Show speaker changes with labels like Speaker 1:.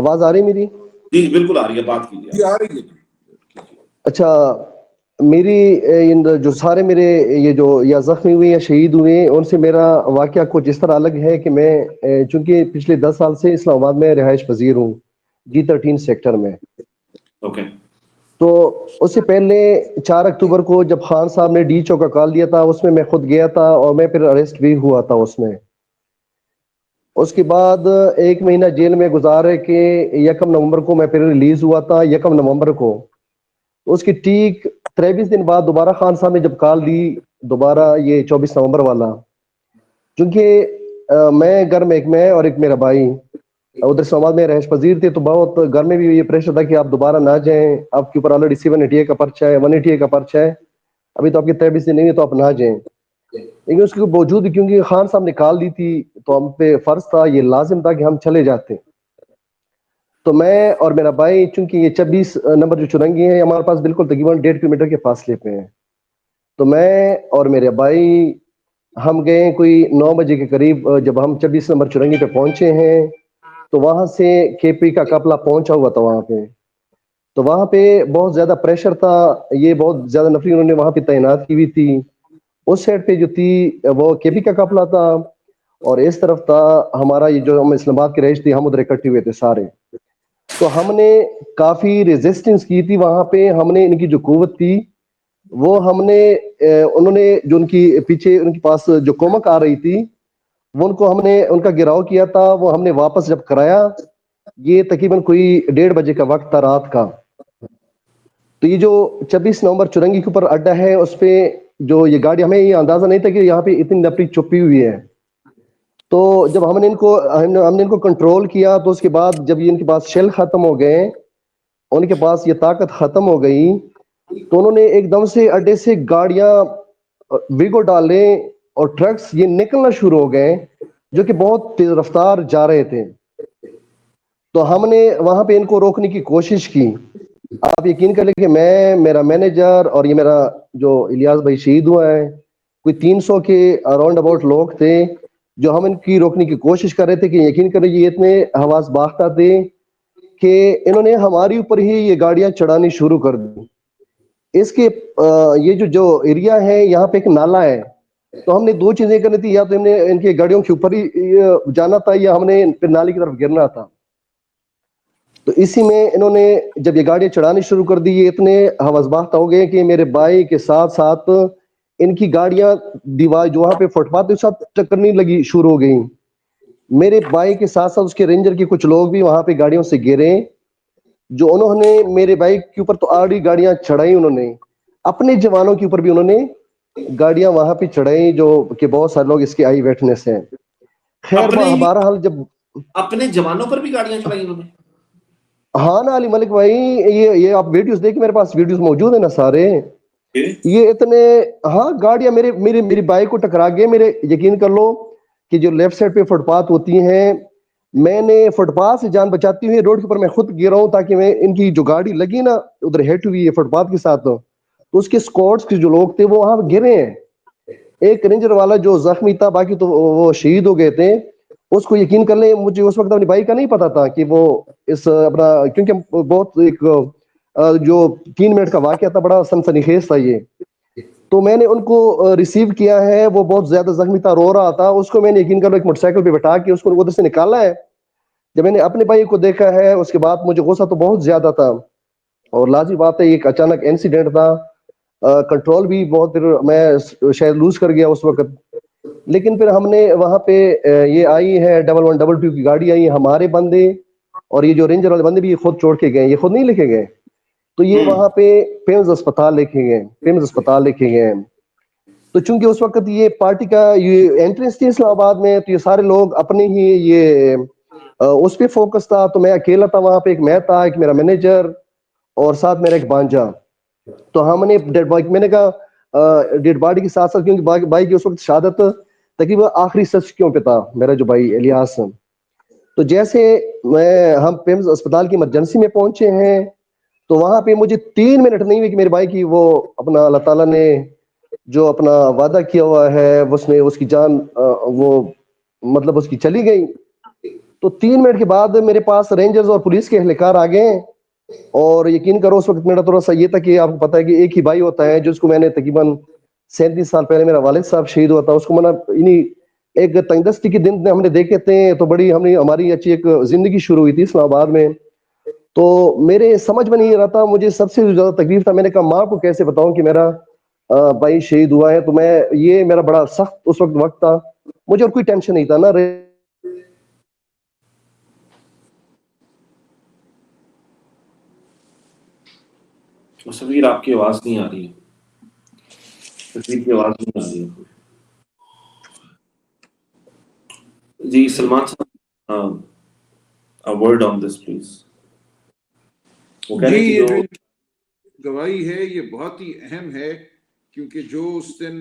Speaker 1: آواز آ رہی میری؟
Speaker 2: جی بالکل آ رہی ہے، بات کیجیے
Speaker 3: جی آ رہی ہے.
Speaker 1: اچھا، میری جو سارے میرے یہ جو یا زخمی ہوئے یا شہید ہوئے ان سے میرا واقعہ کچھ اس طرح الگ ہے کہ میں چونکہ پچھلے 10 سال سے اسلام آباد میں رہائش پذیر ہوں، G13 سیکٹر میں.
Speaker 2: اوکے.
Speaker 1: تو اس سے پہلے 4 اکتوبر کو جب خان صاحب نے ڈی چوک کا کال دیا تھا، اس میں خود گیا تھا اور میں پھر اریسٹ بھی ہوا تھا اس میں. اس کے بعد 1 مہینہ جیل میں گزارے کہ 1 نومبر کو میں پھر ریلیز ہوا تھا. 1 نومبر کو اس کی ٹھیک 23 دن بعد دوبارہ خان صاحب نے جب کال دی، دوبارہ یہ 24 نومبر والا، کیونکہ میں اور ایک میرا بھائی ادھر سماج میں رہائش پذیر تھے، تو بہت گھر میں بھی یہ پریشر تھا کہ آپ دوبارہ نہ جائیں، آپ کے اوپر آلریڈی 788 کا پرچہ ہے، 188 کا پرچہ ہے، ابھی تو آپ کی 23 دن نہیں ہے تو آپ نہ جائیں. لیکن اس کے باوجود کیونکہ خان صاحب نے کال دی تھی تو ہم پہ فرض تھا، یہ لازم تھا کہ ہم چلے جاتے. تو میں اور میرا بھائی، چونکہ یہ 26 نمبر جو چرنگی ہیں ہمارے پاس بالکل تقریباً 1.5 کلومیٹر کے فاصلے پہ ہیں، تو میں اور میرے بھائی ہم گئے کوئی 9 بجے کے قریب. جب ہم 26 نمبر چرنگی پہ پہنچے ہیں تو وہاں سے KP کا قافلہ پہنچا ہوا تھا وہاں پہ. تو وہاں پہ بہت زیادہ پریشر تھا، یہ بہت زیادہ نفری انہوں نے وہاں پہ تعینات کی ہوئی تھی. اس سائڈ پہ جو تھی وہ KP کا قافلہ تھا، اور اس طرف تھا ہمارا یہ جو ہم اسلام آباد کے رہائش تھے، ہم ادھر اکٹھے ہوئے تھے سارے. تو ہم نے کافی ریزسٹنس کی تھی وہاں پہ. ہم نے ان کی جو قوت تھی وہ ہم نے انہوں نے جو ان کی پیچھے ان کے پاس جو کومک آ رہی تھی وہ ان کو ہم نے ان کا گراؤ کیا تھا. وہ ہم نے واپس جب کرایا، یہ تقریباً کوئی 1:30 بجے کا وقت تھا رات کا. تو یہ جو 26 نومبر چرنگی کے اوپر اڈا ہے، اس پہ جو یہ گاڑی، ہمیں یہ اندازہ نہیں تھا کہ یہاں پہ اتنی نفری چھپی ہوئی ہے. تو جب ہم نے ان کو کنٹرول کیا، تو اس کے بعد جب یہ ان کے پاس شیل ختم ہو گئے، ان کے پاس یہ طاقت ختم ہو گئی، تو انہوں نے ایک دم سے اڈے سے گاڑیاں ویگو ڈالے اور ٹرکس یہ نکلنا شروع ہو گئے، جو کہ بہت تیز رفتار جا رہے تھے. تو ہم نے وہاں پہ ان کو روکنے کی کوشش کی. آپ یقین کر لیں کہ میں، میرا مینیجر اور یہ میرا جو الیاس بھائی شہید ہوا ہے، کوئی 300 کے اراؤنڈ اباؤٹ لوگ تھے جو ہم ان کی روکنے کی کوشش کر رہے تھے. کہ یقین کریں یہ اتنے حواس باختہ تھے کہ انہوں نے ہماری اوپر ہی یہ گاڑیاں چڑھانی شروع کر دی. اس کے یہ جو ایریا ہے یہاں پہ ایک نالا ہے، تو ہم نے 2 چیزیں کرنی تھی، یا تو ہم نے ان کی گاڑیوں کے اوپر ہی جانا تھا، یا ہم نے پھر نالی کی طرف گرنا تھا. تو اسی میں انہوں نے جب یہ گاڑیاں چڑھانی شروع کر دی، یہ اتنے حوث باختہ ہو گئے کہ میرے بھائی کے ساتھ ساتھ ان کی گاڑیاں دیوار جو وہاں پہ فٹ پاتھ کے ساتھ ٹکرنے لگی شروع ہو گئی. میرے بھائی کے ساتھ ساتھ اس کے رینجر کے کچھ لوگ بھی وہاں پہ گاڑیوں سے گرے، جو انہوں نے میرے بائک کے اوپر تو آڑی گاڑیاں چڑھائی، انہوں نے اپنے جوانوں کے اوپر بھی انہوں نے گاڑیاں وہاں پہ چڑھائی، جو کہ بہت سارے لوگ اس کے آئی ویٹنس ہیں. خیر
Speaker 2: اپنے ہی
Speaker 1: بہرحال جب
Speaker 2: اپنے جوانوں پر بھی گاڑیاں چڑھائی انہوں نے؟
Speaker 1: ہاں نا علی ملک بھائی، یہ آپ ویڈیوز دیکھیں، میرے پاس ویڈیوز موجود ہیں نا سارے. یہ اتنے، ہاں گاڑیاں میری بائک کو ٹکرا گئے. میرے یقین کر لو کہ جو لیفٹ سائڈ پہ فٹ پاتھ ہوتی ہیں، میں نے فٹ پاتھ سے جان بچاتی ہوئی روڈ کے اوپر میں خود گر رہا ہوں، تاکہ میں ان کی جو گاڑی لگی نا ادھر ہٹ ہوئی ہے فٹ پاتھ کے ساتھ، تو اس کے اسکواڈس کے جو لوگ تھے وہ وہاں گرے ہیں. ایک رینجر والا جو زخمی تھا، باقی تو وہ شہید ہو گئے تھے. اس کو یقین کر لیں، مجھے اس وقت اپنی بائک کا نہیں پتا تھا کہ وہ اس اپنا، کیونکہ بہت ایک جو 3 منٹ کا واقعہ تھا، بڑا سنسنی خیز تھا یہ. تو میں نے ان کو ریسیو کیا ہے، وہ بہت زیادہ زخمی تھا، رو رہا تھا. اس کو میں نے یقین کر لو ایک موٹر سائیکل پہ بٹھا کے اس کو ادھر سے نکالا ہے. جب میں نے اپنے بھائی کو دیکھا ہے اس کے بعد مجھے غصہ تو بہت زیادہ تھا، اور لازمی بات ہے ایک اچانک انسیڈنٹ تھا، کنٹرول بھی بہت میں شاید لوز کر گیا اس وقت. لیکن پھر ہم نے وہاں پہ یہ آئی ہے 1112 کی گاڑی آئی، ہمارے بندے اور یہ جو رینجر والے بندے بھی یہ خود چھوڑ کے گئے، یہ خود نہیں لے کے گئے. تو یہ وہاں پہ پیمز اسپتال لے کے گئے. تو چونکہ اس وقت یہ پارٹی کا یہ انٹرنس تھی اسلام آباد میں، تو یہ سارے لوگ اپنے ہی یہ اس پہ فوکس تھا. تو میں اکیلا تھا وہاں پہ، ایک میں تھا، ایک میرا مینیجر، اور ساتھ میرا ایک بانجا. تو ہم نے میں نے کہا ڈیڈ باڈی کے ساتھ ساتھ، کیونکہ بھائی کی اس وقت شہادت تقریباً آخری سچکیوں پہ تھا میرا جو بھائی الیاس. تو جیسے ہم پیمز اسپتال کی ایمرجنسی میں پہنچے ہیں، تو وہاں پہ مجھے 3 منٹ نہیں ہوئی کہ میرے بھائی کی وہ اپنا اللہ تعالیٰ نے جو اپنا وعدہ کیا ہوا ہے اس نے اس کی جان وہ مطلب اس کی چلی گئی. تو 3 منٹ کے بعد میرے پاس رینجرز اور پولیس کے اہلکار آ گئے ہیں. اور یقین کرو اس وقت میرا تھوڑا سا یہ تھا کہ آپ کو پتا ہے کہ ایک ہی بھائی ہوتا ہے جس کو میں نے تقریباً 37 سال پہلے میرا والد صاحب شہید ہوا تھا, اس کو انہیں ایک تنگ دستی کے دن ہم نے دیکھے تھے, تو بڑی ہماری اچھی ایک زندگی شروع ہوئی تھی اسلام آباد میں. تو میرے سمجھ میں نہیں رہا تھا, مجھے سب سے زیادہ تکلیف تھا, میں نے کہا ماں کو کیسے بتاؤں کہ میرا بھائی شہید ہوا ہے. تو یہ میرا بڑا سخت اس وقت تھا, مجھے اور کوئی ٹینشن نہیں تھا نا.
Speaker 2: تصویر آپ کی آواز نہیں آ رہی ہے, تصویر کی آواز نہیں آ رہی ہے. جی سلمان صاحب ورڈ آن دس پلیز. وہ کہہ
Speaker 3: جی
Speaker 2: رہے کہ
Speaker 3: یہ
Speaker 2: جو
Speaker 3: جو گواہی ہے یہ بہت ہی اہم ہے, کیونکہ جو اس دن